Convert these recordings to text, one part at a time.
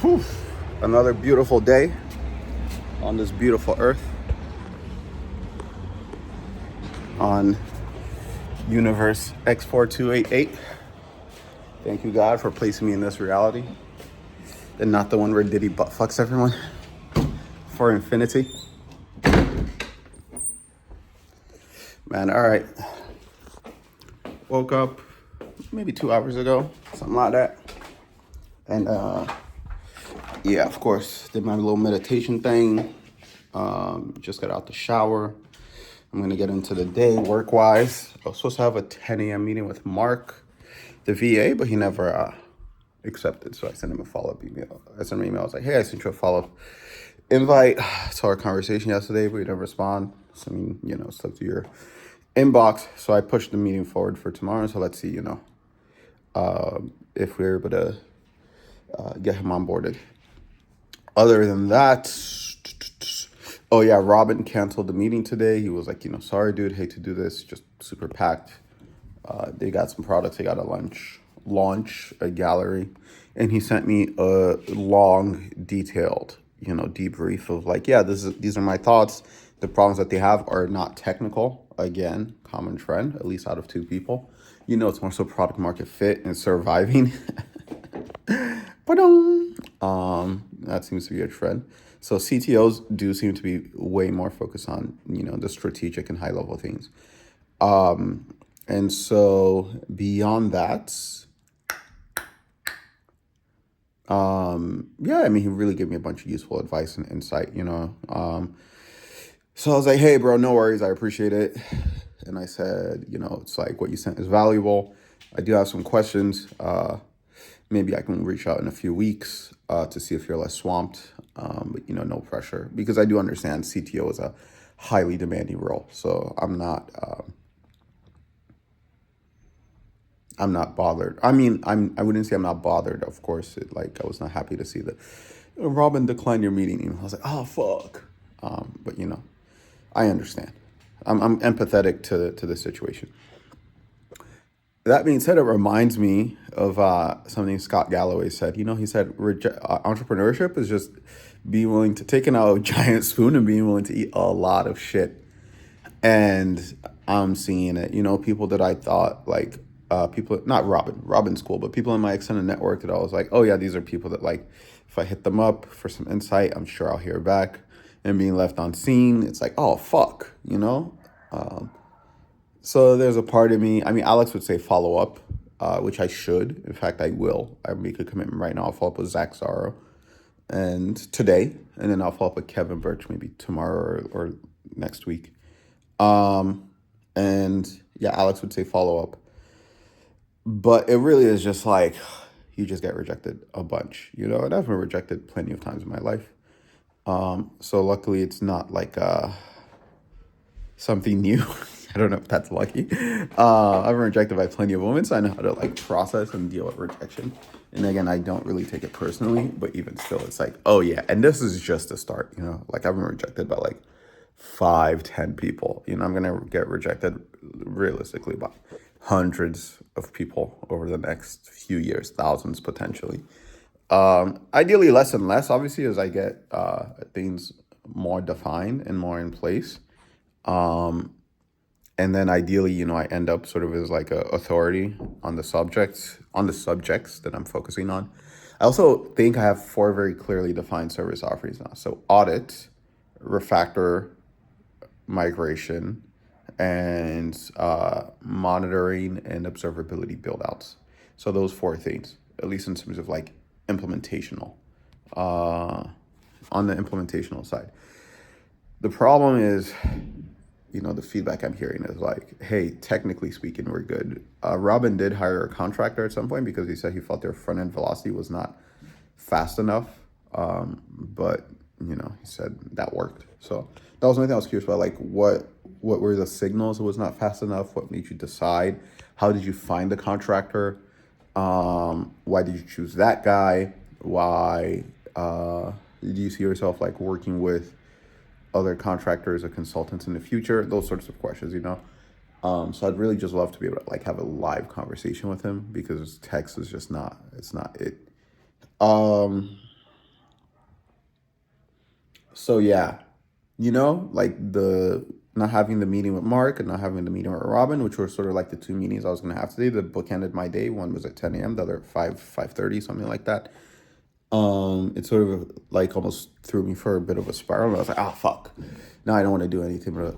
Whew. Another beautiful day on this beautiful earth, on Universe X4288. Thank you, God, for placing me in this reality and not the one where Diddy butt fucks everyone for infinity. Man, all right. Woke up maybe 2 hours ago, something like that. And yeah, of course, did my little meditation thing. Just got out the shower. I'm going to get into the day work-wise. I was supposed to have a 10 a.m. meeting with Mark, the VA, but he never accepted. So I sent him a follow-up email. I sent him an email. I was like, hey, I sent you a follow-up invite to our conversation yesterday, but you didn't respond. So, I mean, it's stuck to your inbox. So I pushed the meeting forward for tomorrow. So let's see, if we're able to get him onboarded. Other than that, oh yeah, Robin canceled the meeting today. He was like, sorry, dude, hate to do this, just super packed. They got some products. They got a launch a gallery, and he sent me a long, detailed, debrief of like, yeah, these are my thoughts. The problems that they have are not technical. Again, common trend, at least out of two people. It's more so product market fit and surviving. But that seems to be a trend. So CTOs do seem to be way more focused on, the strategic and high level things. And so beyond that, yeah, I mean, he really gave me a bunch of useful advice and insight, so I was like, hey, bro, no worries. I appreciate it. And I said, it's like what you sent is valuable. I do have some questions. Maybe I can reach out in a few weeks to see if you're less swamped. But, no pressure, because I do understand CTO is a highly demanding role. So I'm not bothered. I mean, I wouldn't say I'm not bothered. Of course, I was not happy to see that Robin declined your meeting. And I was like, oh, fuck. But, I understand. I'm empathetic to the situation. That being said, it reminds me of something Scott Galloway said. He said entrepreneurship is just being willing to take out a giant spoon and being willing to eat a lot of shit. And I'm seeing it. People that I thought people, not Robin's cool, but people in my extended network that I was like, oh yeah, these are people that if I hit them up for some insight, I'm sure I'll hear back. And being left on scene, it's like, oh fuck, So there's a part of me, I mean, Alex would say follow up, which I should. In fact, I will. I make a commitment right now. I'll follow up with Zach Zorro and today, and then I'll follow up with Kevin Birch maybe tomorrow or next week. And yeah, Alex would say follow up. But it really is just like, you just get rejected a bunch, and I've been rejected plenty of times in my life. So luckily it's not something new. I don't know if that's lucky. I've been rejected by plenty of women, so I know how to process and deal with rejection. And again, I don't really take it personally, but even still, it's like, oh yeah, and this is just a start, I've been rejected by 5-10 people. I'm gonna get rejected realistically by hundreds of people over the next few years, thousands potentially. Ideally less and less, obviously, as I get things more defined and more in place. And then ideally, I end up sort of as a authority on the subjects that I'm focusing on. I also think I have 4 very clearly defined service offerings now. So audit, refactor, migration, and monitoring and observability build outs. So those 4 things, at least in terms of implementational, on the implementational side. The problem is, the feedback I'm hearing is hey, technically speaking, we're good. Robin did hire a contractor at some point because he said he felt their front end velocity was not fast enough. But, he said that worked. So that was one thing I was curious about, what were the signals it was not fast enough? What made you decide? How did you find the contractor? Why did you choose that guy? Why did you see yourself working with other contractors or consultants in the future? Those sorts of questions, So I'd really just love to be able to have a live conversation with him, because text is just not, it's not it. So yeah, like the not having the meeting with Mark and not having the meeting with Robin, which were sort of like the two meetings I was gonna have today. The bookended my day. One was at 10 a.m., the other at 5:30, something like that. It sort of like almost threw me for a bit of a spiral. I was like, oh fuck. No, I don't want to do anything, but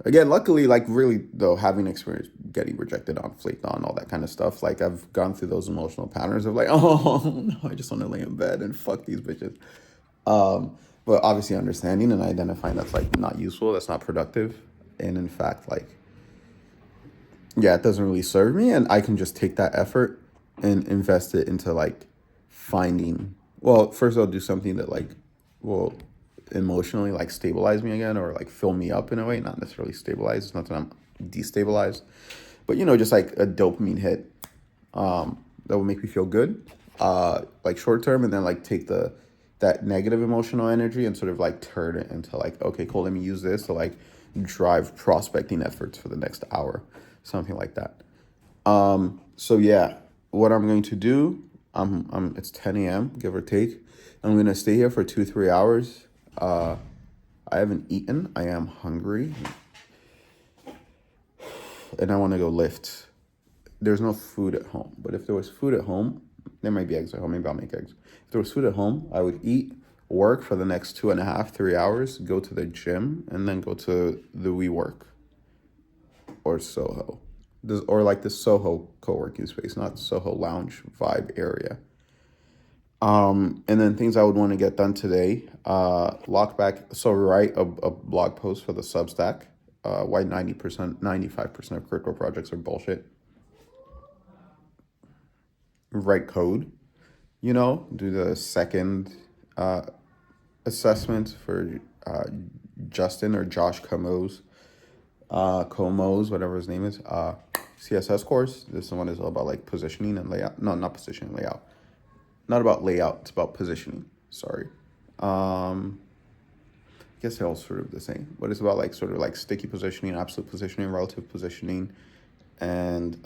again, luckily, like really though, having experience getting rejected on, flaked on, all that kind of stuff, like I've gone through those emotional patterns of like, oh no, I just want to lay in bed and fuck these bitches. But obviously understanding and identifying that's like not useful, that's not productive, and in fact, like, yeah, it doesn't really serve me, and I can just take that effort and invest it into like finding. Well, first I'll do something that like will emotionally like stabilize me again, or like fill me up in a way, not necessarily stabilize. It's not that I'm destabilized, but just like a dopamine hit that will make me feel good, like short term, and then like take the that negative emotional energy and sort of like turn it into like, okay, cool, let me use this to like drive prospecting efforts for the next hour, something like that. So yeah, what I'm going to do, it's 10 a.m., give or take. I'm gonna stay here for 2-3 hours. I haven't eaten. I am hungry, and I want to go lift. There's no food at home, but if there was food at home, there might be eggs at home. Maybe I'll make eggs. If there was food at home, I would eat, work for the next 2.5-3 hours, go to the gym, and then go to the WeWork or Soho, or like the Soho co-working space, not Soho lounge vibe area. And then things I would want to get done today. Lock back. So write a blog post for the Substack. Why 90%, 95% of crypto projects are bullshit. Write code. Do the second assessment for Justin or Josh Como's, whatever his name is, CSS course. This one is all about like positioning and layout. No, not positioning, layout. Not about layout. It's about positioning. Sorry. I guess they're all sort of the same, but it's about like sort of like sticky positioning, absolute positioning, relative positioning, and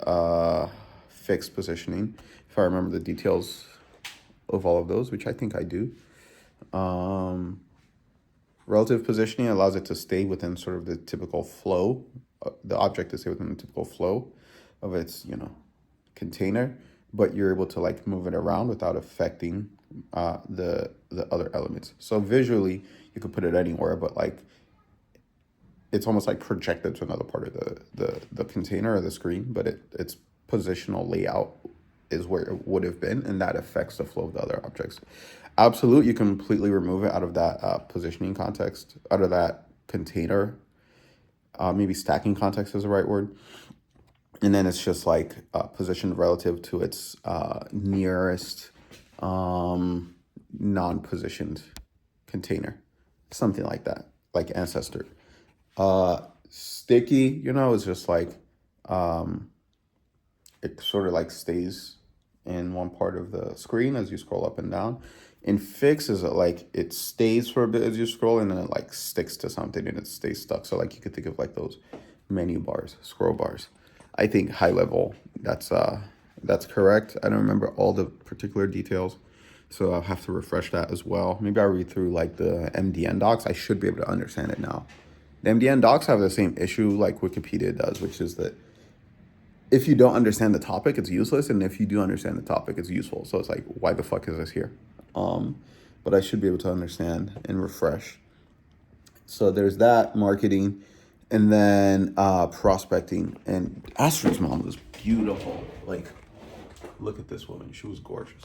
fixed positioning. If I remember the details of all of those, which I think I do. Relative positioning allows it to stay within sort of the typical flow, the object to stay within the typical flow of its, container, but you're able to like move it around without affecting the other elements. So visually, you could put it anywhere, but like it's almost like projected to another part of the container or the screen, but its positional layout is where it would have been, and that affects the flow of the other objects. Absolute, you completely remove it out of that positioning context, out of that container. Maybe stacking context is the right word. And then it's just like positioned relative to its nearest non-positioned container, something like that, like ancestor. Sticky, is just like it sort of like stays in one part of the screen as you scroll up and down. And fix is like it stays for a bit as you scroll, and then it like sticks to something and it stays stuck. So like you could think of like those menu bars, scroll bars. I think high level that's correct. I don't remember all the particular details, so I'll have to refresh that as well. Maybe I'll read through like the MDN docs. I should be able to understand it now. The MDN docs have the same issue like Wikipedia does, which is that if you don't understand the topic, it's useless, and if you do understand the topic, it's useful. So it's like, why the fuck is this here? But I should be able to understand and refresh. So there's that marketing, and then prospecting. And Astrid's mom was beautiful. Like, look at this woman; she was gorgeous.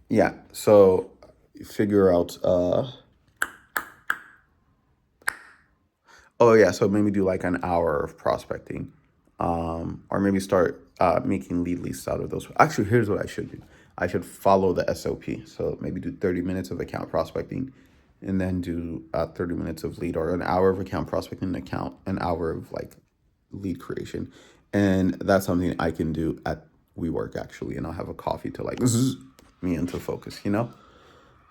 Yeah. So figure out. Oh yeah. So maybe do like an hour of prospecting, or maybe start making lead lists out of those. Actually, here's what I should do. I should follow the SOP. So maybe do 30 minutes of account prospecting, and then do 30 minutes of lead, or an hour of account prospecting, an hour of like lead creation. And that's something I can do at WeWork actually. And I'll have a coffee to like zzz me into focus. The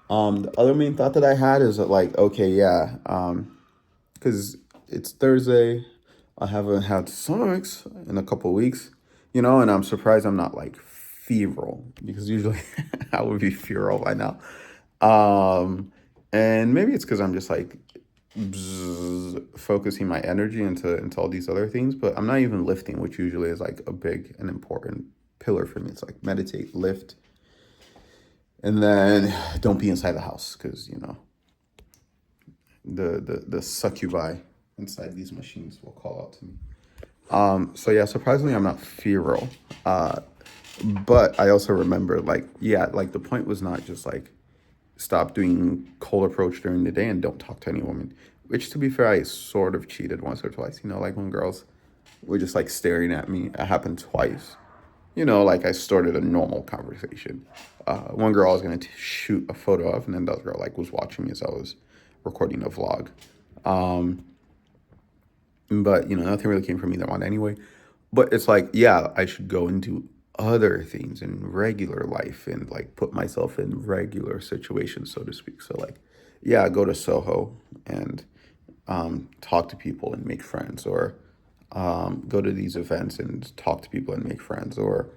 other main thought that I had is that like, okay, yeah, because it's Thursday. I haven't had stomachs in a couple of weeks, and I'm surprised I'm not like febrile, because usually I would be febrile by now. And maybe it's because I'm just like focusing my energy into all these other things, but I'm not even lifting, which usually is like a big and important pillar for me. It's like meditate, lift, and then don't be inside the house because the succubi inside these machines will call out to me. So yeah, surprisingly, I'm not feral. But I also remember like, yeah, like the point was not just like stop doing cold approach during the day and don't talk to any woman, which to be fair, I sort of cheated once or twice, like when girls were just like staring at me. It happened twice. Like I started a normal conversation. One girl I was going to shoot a photo of, and then the other girl like was watching me as I was recording a vlog. But nothing really came from either one anyway. But it's like, yeah, I should go and do other things in regular life and like put myself in regular situations, so to speak. So like, yeah, go to Soho and talk to people and make friends, or go to these events and talk to people and make friends, or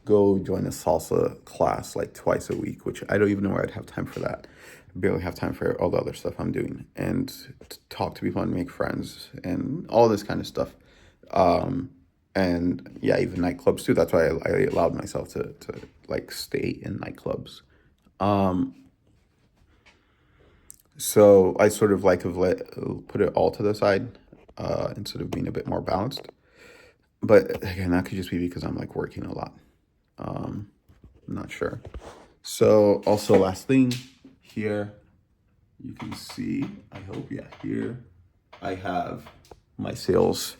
go join a salsa class like twice a week, which I don't even know where I'd have time for that. I barely have time for all the other stuff I'm doing, and talk to people and make friends and all this kind of stuff. And yeah, even nightclubs too. That's why I allowed myself to like stay in nightclubs. So I sort of like have put it all to the side, instead of being a bit more balanced. But again, that could just be because I'm like working a lot. I'm not sure. So also last thing here, you can see, I hope, yeah, here I have my sales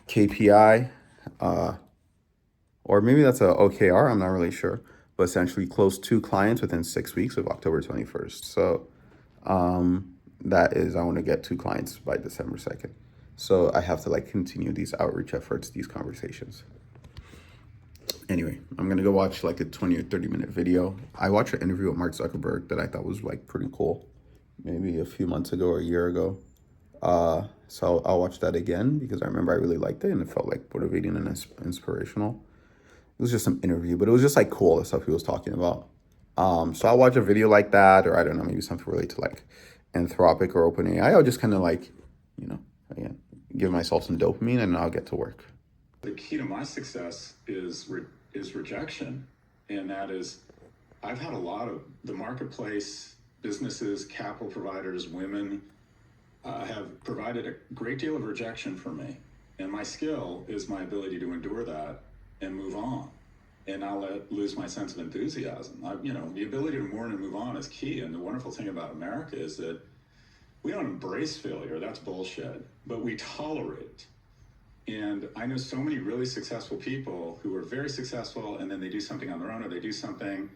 KPI, or maybe that's a OKR, I'm not really sure, but essentially closed 2 clients within 6 weeks of October 21st. So that is, I want to get 2 clients by December 2nd. So I have to like continue these outreach efforts, these conversations. Anyway, I'm going to go watch like a 20 or 30 minute video. I watched an interview with Mark Zuckerberg that I thought was like pretty cool, maybe a few months ago or a year ago. So I'll watch that again because I remember I really liked it and it felt like motivating and inspirational. It was just some interview, but it was just like cool, the stuff he was talking about. So I'll watch a video like that, or I don't know, maybe something related to like Anthropic or OpenAI. I'll just kind of like, again, give myself some dopamine and I'll get to work. The key to my success is rejection, and that is I've had a lot of the marketplace, businesses, capital providers, women have provided a great deal of rejection for me, and my skill is my ability to endure that and move on, and not lose my sense of enthusiasm. The ability to mourn and move on is key, and the wonderful thing about America is that we don't embrace failure. That's bullshit, but we tolerate it. And I know so many really successful people who are very successful, and then they do something on their own, or they do something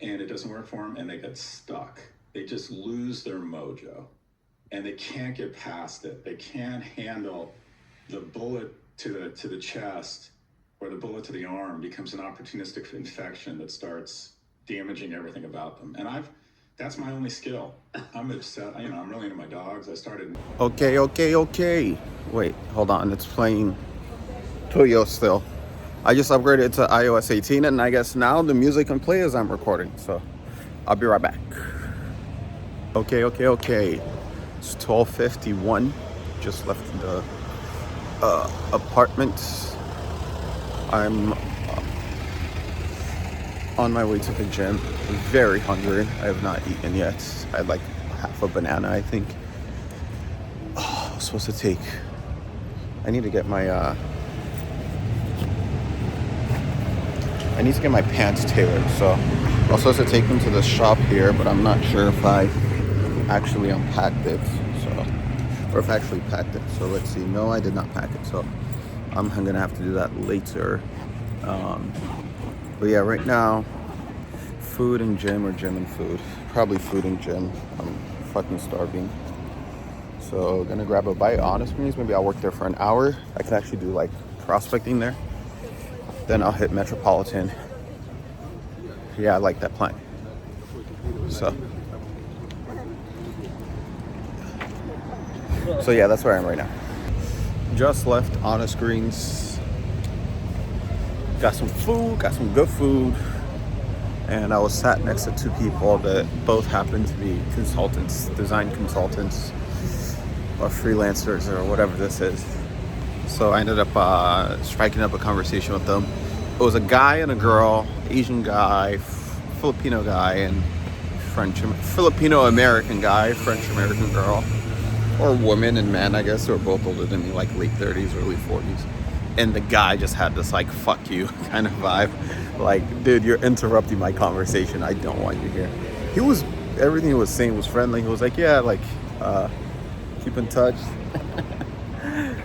and it doesn't work for them, and they get stuck. They just lose their mojo, and they can't get past it. They can't handle the bullet to the chest, or the bullet to the arm becomes an opportunistic infection that starts damaging everything about them. And that's my only skill. I'm obsessed. I'm really into my dogs. I started. Okay. Wait, hold on. It's playing Puyo still. I just upgraded to iOS 18, and I guess now the music can play as I'm recording. So I'll be right back. Okay. It's 12:51. Just left the apartment. I'm on my way to the gym. Very hungry. I have not eaten yet. I had like half a banana, I think. I was supposed to take. I need to get my pants tailored. So I was supposed to take them to the shop here, but I'm not sure if I actually unpacked it. Or if I actually packed it. So let's see. No, I did not pack it. So I'm gonna have to do that later. But yeah, right now, food and gym, or gym and food. Probably food and gym. I'm fucking starving. So gonna grab a bite. Honest means maybe I'll work there for an hour. I can actually do like prospecting there. Then I'll hit Metropolitan. Yeah, I like that plan. So yeah, that's where I am right now. Just left Honest Greens. Got some food, got some good food. and I was sat next to two people that both happened to be consultants, design consultants, or freelancers, or whatever this is. So I ended up striking up a conversation with them. It was a guy and a girl, Asian guy, Filipino guy, and Filipino American guy, French American girl, or woman and man, I guess. They were both older than me, like late 30s, early 40s. And the guy just had this like "fuck you" kind of vibe. Like, dude, you're interrupting my conversation. I don't want you here. Everything he was saying was friendly. He was like, yeah, like, keep in touch.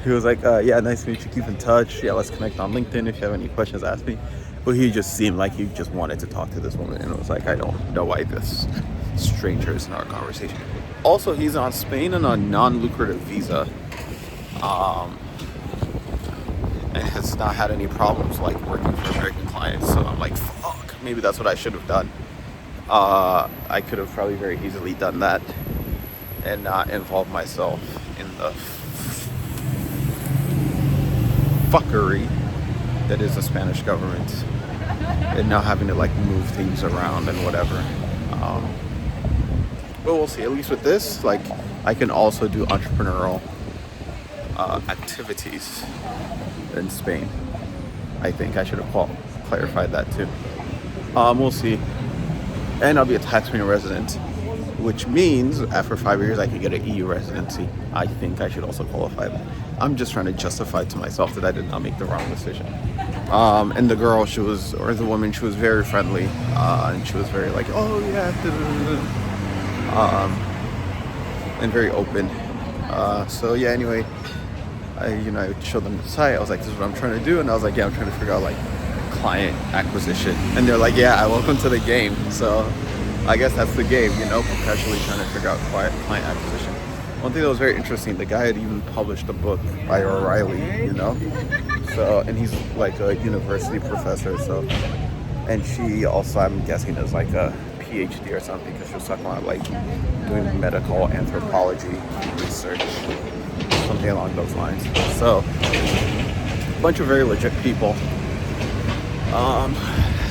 He was like, yeah, nice to meet you, keep in touch. Yeah, let's connect on LinkedIn. If you have any questions, ask me. But he just seemed like he just wanted to talk to this woman. And it was like, I don't know why this stranger is in our conversation. Also, he's on Spain on a non-lucrative visa. And has not had any problems like working for American clients. So I'm like, fuck, maybe that's what I should have done. I could have probably very easily done that and not involve myself in the fuckery that is the Spanish government, and now having to like move things around and whatever. But we'll see. At least with this, like, I can also do entrepreneurial activities in Spain. I think I should have clarified that too. We'll see. And I'll be a taxpaying resident, which means after 5 years I could get an EU residency. I think I should also qualify that. I'm just trying to justify to myself that I did not make the wrong decision. And the girl, the woman, she was very friendly, and she was very like, oh yeah, and very open. So yeah, anyway, I showed them the site. I was like, this is what I'm trying to do. And I was like, yeah, I'm trying to figure out like client acquisition. And they're like, yeah, welcome to the game. So I guess that's the game, perpetually trying to figure out client acquisition. One thing that was very interesting, the guy had even published a book by O'Reilly, So, and he's like a university professor, so, and she also, I'm guessing, is like a PhD or something, because she was talking about like doing medical anthropology research, something along those lines. So, a bunch of very legit people.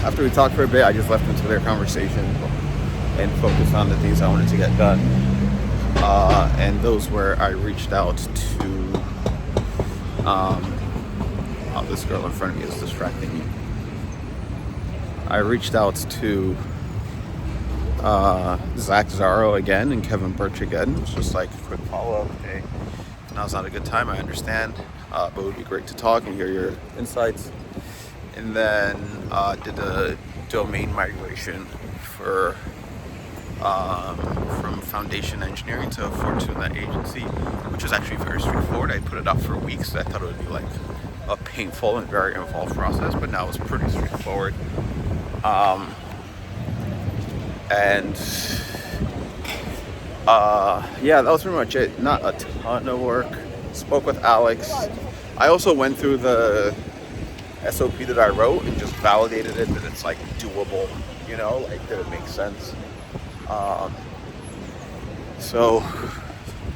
After we talked for a bit, I just left into their conversation and focused on the things I wanted to get done. And those where I reached out to, this girl in front of me is distracting me. I reached out to Zach Zaro again and Kevin Birch again. It was just like a quick follow-up. Hey, now's not a good time, I understand, but it would be great to talk and hear your insights. And then did a domain migration for from Foundation Engineering to Fortuna Agency, which was actually very straightforward. I put it up for weeks. I thought it would be like a painful and very involved process, but now it's pretty straightforward. Yeah, that was pretty much it. Not a ton of work. Spoke with Alex. I also went through the SOP that I wrote and just validated it that it's like doable, like that it makes sense. So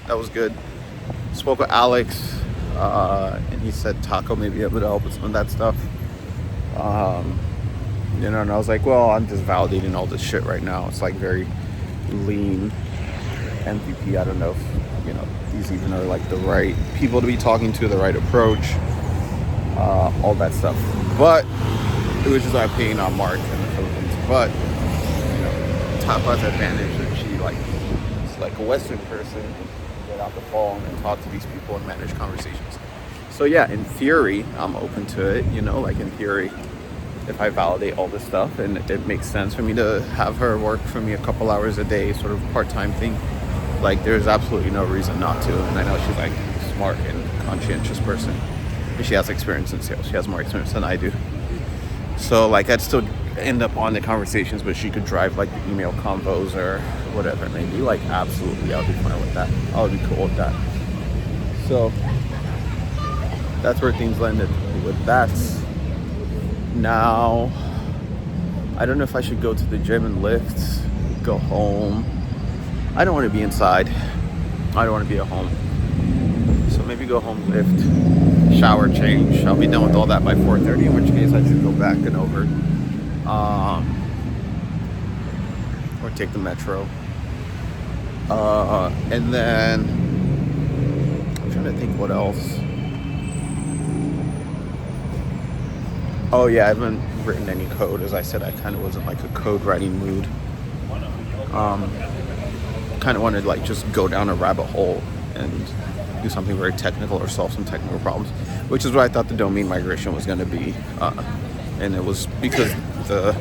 that was good. Spoke with Alex, and he said Taco may be able to help with some of that stuff. And I was like, well, I'm just validating all this shit right now. It's like very lean MVP. I don't know if, these even are like the right people to be talking to, the right approach, all that stuff. But it was just like paying on Mark in the Philippines. But, Tapa's advantage that she is like a Western person, get out the phone and talk to these people and manage conversations. So yeah, in theory, I'm open to it, like in theory, if I validate all this stuff and it makes sense for me to have her work for me a couple hours a day, sort of part-time thing, like there's absolutely no reason not to. And I know she's like a smart and conscientious person, and she has experience in sales. She has more experience than I do. So like I'd still end up on the conversations, but she could drive like the email convos or whatever it may be. Like absolutely, I'll be fine with that. I'll be cool with that. So that's where things landed with that. Now, I don't know if I should go to the gym and lift, go home. I don't want to be inside. I don't want to be at home. So maybe go home, lift, shower, change. I'll be done with all that by 4:30, in which case I should go back and over. take the metro. And then I'm trying to think what else. Oh yeah, I haven't written any code. As I said, I kind of was in like a code writing mood. Kind of wanted to like just go down a rabbit hole and do something very technical or solve some technical problems, which is what I thought the domain migration was going to be. And it was because the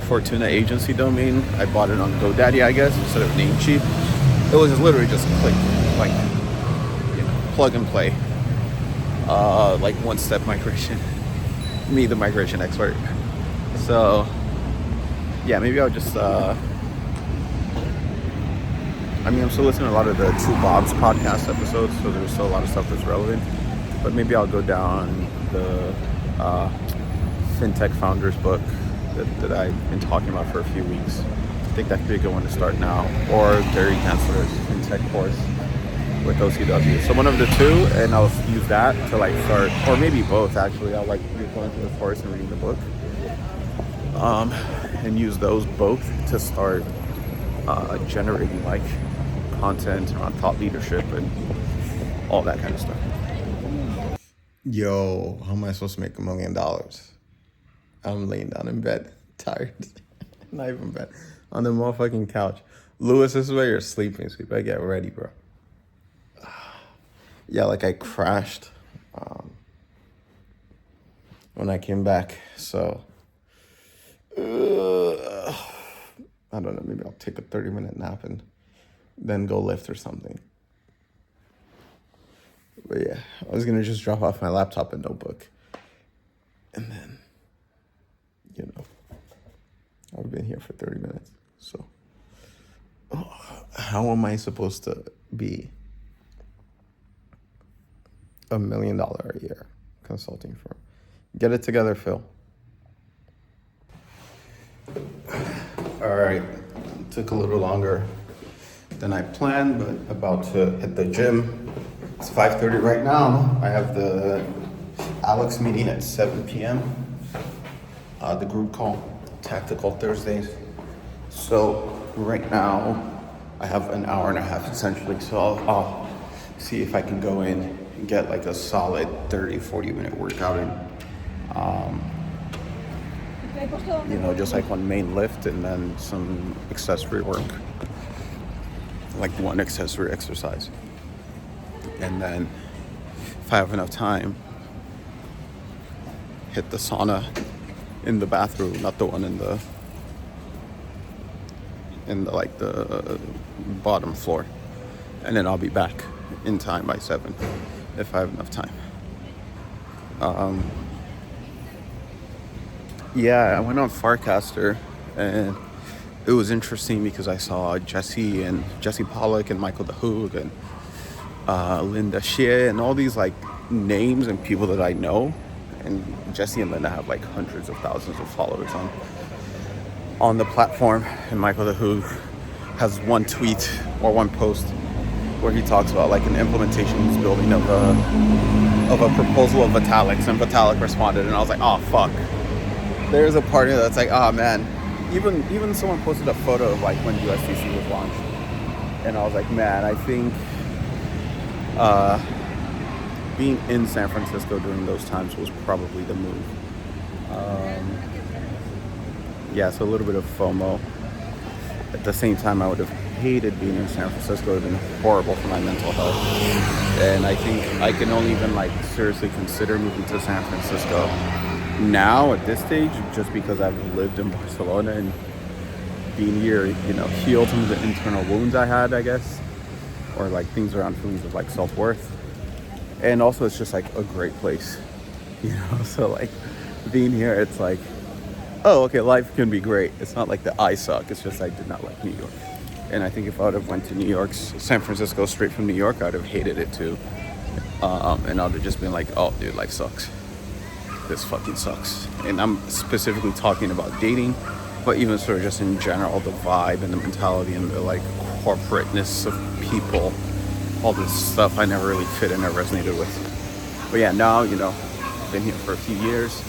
Fortuna agency domain, I bought it on GoDaddy, I guess, instead of Namecheap. It was just literally just click, like, plug and play, like one-step migration. Me, the migration expert. So, yeah, maybe I'll just, I'm still listening to a lot of the Two Bobs podcast episodes, so there's still a lot of stuff that's relevant. But maybe I'll go down the FinTech Founders book that I've been talking about for a few weeks. I think that could be a good one to start now. Or Gary Gensler's FinTech course with OCW. So one of the two, and I'll use that to like start, or maybe both actually. I'll like going through the course and reading the book. And use those both to start generating like content around thought leadership and all that kind of stuff. Yo, how am I supposed to make $1 million? I'm laying down in bed, tired. Not even bed. On the motherfucking couch. Lewis, this is where you're sleeping. So you better get ready, bro. Yeah, like I crashed when I came back. So, I don't know. Maybe I'll take a 30-minute nap and then go lift or something. But yeah, I was going to just drop off my laptop and notebook. And then, I've been here for 30 minutes. So, how am I supposed to be $1 million a year consulting firm? Get it together, Phil. All right. Took a little longer than I planned, but about to hit the gym. It's 5:30 right now. I have the Alex meeting at 7 p.m. The group call, Tactical Thursdays. So right now I have an hour and a half essentially. So I'll see if I can go in and get like a solid 30-40 minute workout in. Just like one main lift and then some accessory work, like one accessory exercise. And then if I have enough time, hit the sauna in the bathroom, not the one in the like the bottom floor. And then I'll be back in time by 7 if I have enough time. Yeah, I went on Farcaster, and it was interesting because I saw Jesse Pollock and Michael DeHoog and Linda Xie and all these like names and people that I know. And Jesse and Linda have like hundreds of thousands of followers on the platform. And Michael DeHoog has one tweet or one post where he talks about like an implementation he's building of a proposal of Vitalik's, and Vitalik responded, and I was like, oh fuck. There's a part of that's like, oh man. Even someone posted a photo of like when USDC was launched, and I was like, man, I think being in San Francisco during those times was probably the move. So a little bit of FOMO. At the same time, I would have hated being in San Francisco. It would have been horrible for my mental health. And I think I can only even like seriously consider moving to San Francisco now at this stage, just because I've lived in Barcelona and being here, healed some of the internal wounds I had, I guess, or like things around feelings of like self-worth. And also it's just like a great place, so like being here, it's like, oh, okay, life can be great. It's not like the I suck. It's just I did not like New York. And I think if I would have went to San Francisco straight from New York, I would have hated it too. And I would have just been like, oh dude, life sucks. This fucking sucks. And I'm specifically talking about dating, but even sort of just in general, the vibe and the mentality and the like corporateness of people, all this stuff I never really fit in or resonated with. But yeah, now, I've been here for a few years,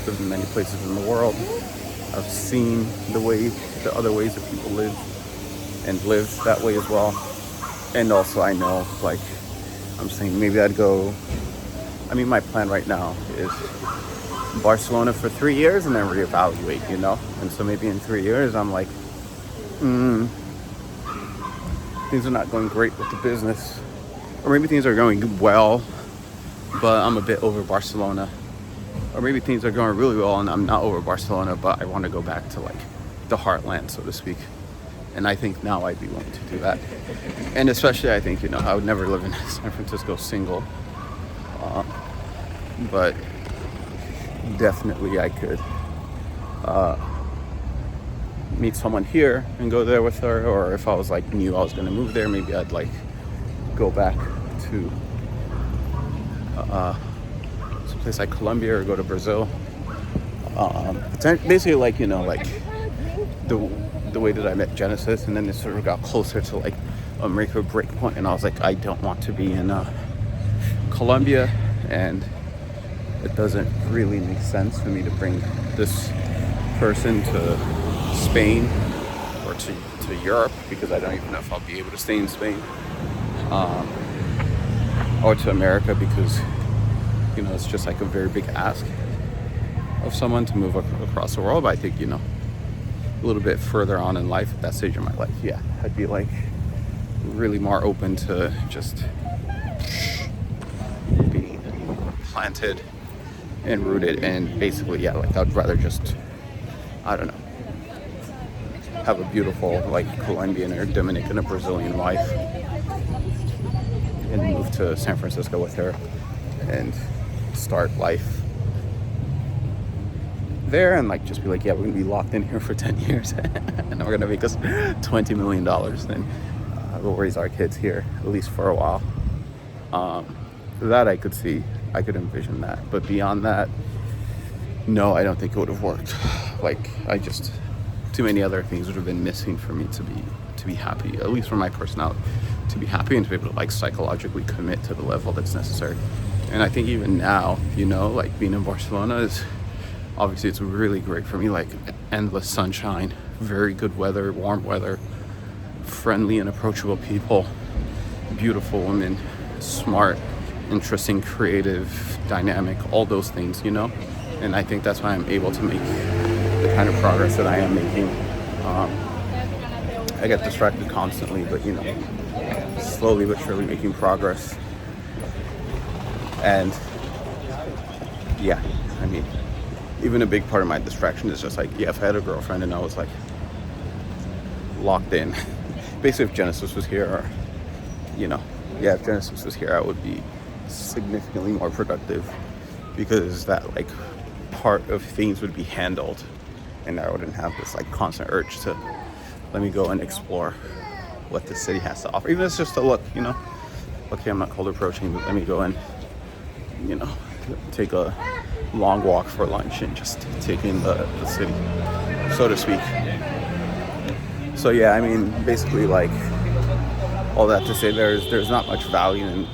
lived in many places in the world. I've seen the way the other ways that people live and live that way as well. And also I know, like, I'm saying maybe I'd go, I mean, my plan right now is Barcelona for 3 years and then reevaluate, you know? And so maybe in 3 years, I'm like, things are not going great with the business. Or maybe things are going well, but I'm a bit over Barcelona. Or maybe things are going really well and I'm not over Barcelona, but I want to go back to like the heartland, so to speak. And I think now I'd be willing to do that. And especially I think, you know, I would never live in San Francisco single. But definitely I could meet someone here and go there with her. Or if I was like knew I was going to move there, maybe I'd like go back to some place like Colombia or go to Brazil. It's basically like, you know, like the way that I met Genesis, and then it sort of got closer to like a make or break point, and I was like, I don't want to be in Colombia, and it doesn't really make sense for me to bring this person to Spain or to Europe, because I don't even know if I'll be able to stay in Spain, or to America, because, you know, it's just like a very big ask of someone to move across the world. But I think, you know, a little bit further on in life, at that stage of my life, yeah, I'd be like really more open to just being planted and rooted, and basically, yeah, like I'd rather just, I don't know, have a beautiful like Colombian or Dominican or Brazilian wife and move to San Francisco with her and start life there, and like just be like, yeah, we're gonna be locked in here for 10 years and we're gonna make us $20 million, then we'll raise our kids here at least for a while. That I could see, I could envision that, but beyond that, no, I don't think it would have worked. Like, I just, too many other things would have been missing for me to be happy, at least for my personality, to be happy and to be able to like psychologically commit to the level that's necessary. And I think even now, you know, like being in Barcelona is obviously, it's really great for me, like endless sunshine, very good weather, warm weather, friendly and approachable people, beautiful women, smart, interesting, creative, dynamic, all those things, you know? And I think that's why I'm able to make the kind of progress that I am making. I get distracted constantly, but, you know, slowly but surely making progress. And yeah, I mean, even a big part of my distraction is just like, yeah, if I had a girlfriend and I was like locked in, basically if Genesis was here, or, you know, yeah, if Genesis was here, I would be significantly more productive, because that like part of things would be handled, and I wouldn't have this like constant urge to let me go and explore what the city has to offer, even if it's just a look, you know, okay, I'm not cold approaching, but let me go and, you know, take a long walk for lunch and just take in the city, so to speak. So yeah, I mean, basically, like, all that to say, there's not much value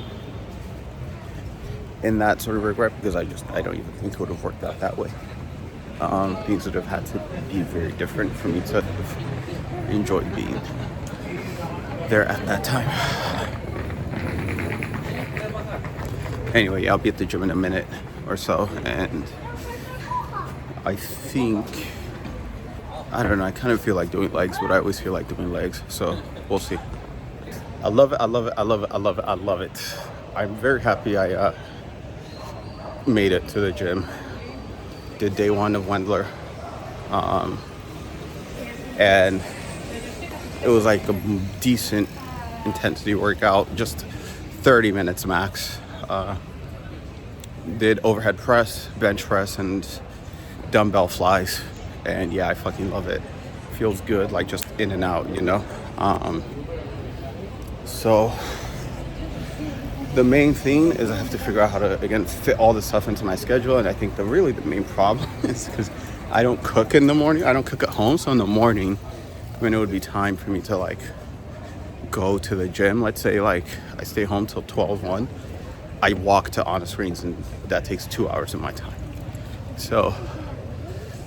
in that sort of regret, because I don't even think it would have worked out that way. Things would have had to be very different for me to enjoy being there at that time. Anyway, yeah, I'll be at the gym in a minute or so, and I think, I don't know, I kind of feel like doing legs, but I always feel like doing legs, so we'll see. I love it, I love it, I love it, I love it, I love it. I'm very happy I made it to the gym. Did day one of Wendler, and it was like a decent intensity workout, just 30 minutes max. Did overhead press, bench press, and dumbbell flies, and yeah, I fucking love it. Feels good, like just in and out, you know. So the main thing is I have to figure out how to, again, fit all this stuff into my schedule. And I think the main problem is because I don't cook in the morning. I don't cook at home. So in the morning, when it would be time for me to like go to the gym, let's say like I stay home till 12:01, I walk to Honest Greens, and that takes 2 hours of my time. So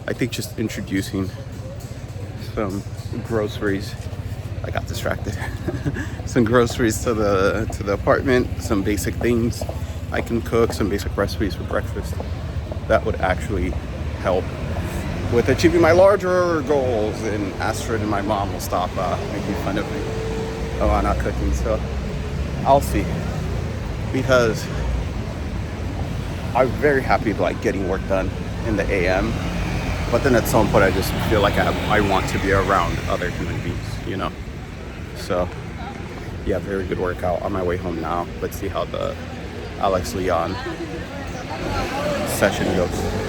I think just introducing some groceries. I got distracted. Some groceries to the apartment, some basic things I can cook, some basic recipes for breakfast. That would actually help with achieving my larger goals. And Astrid and my mom will stop making fun of me. Oh, I'm not cooking, so I'll see. Because I'm very happy like getting work done in the AM. But then at some point I just feel like I want to be around other human beings, you know? So, yeah, very good workout. On my way home now. Let's see how the Alex Leon session goes.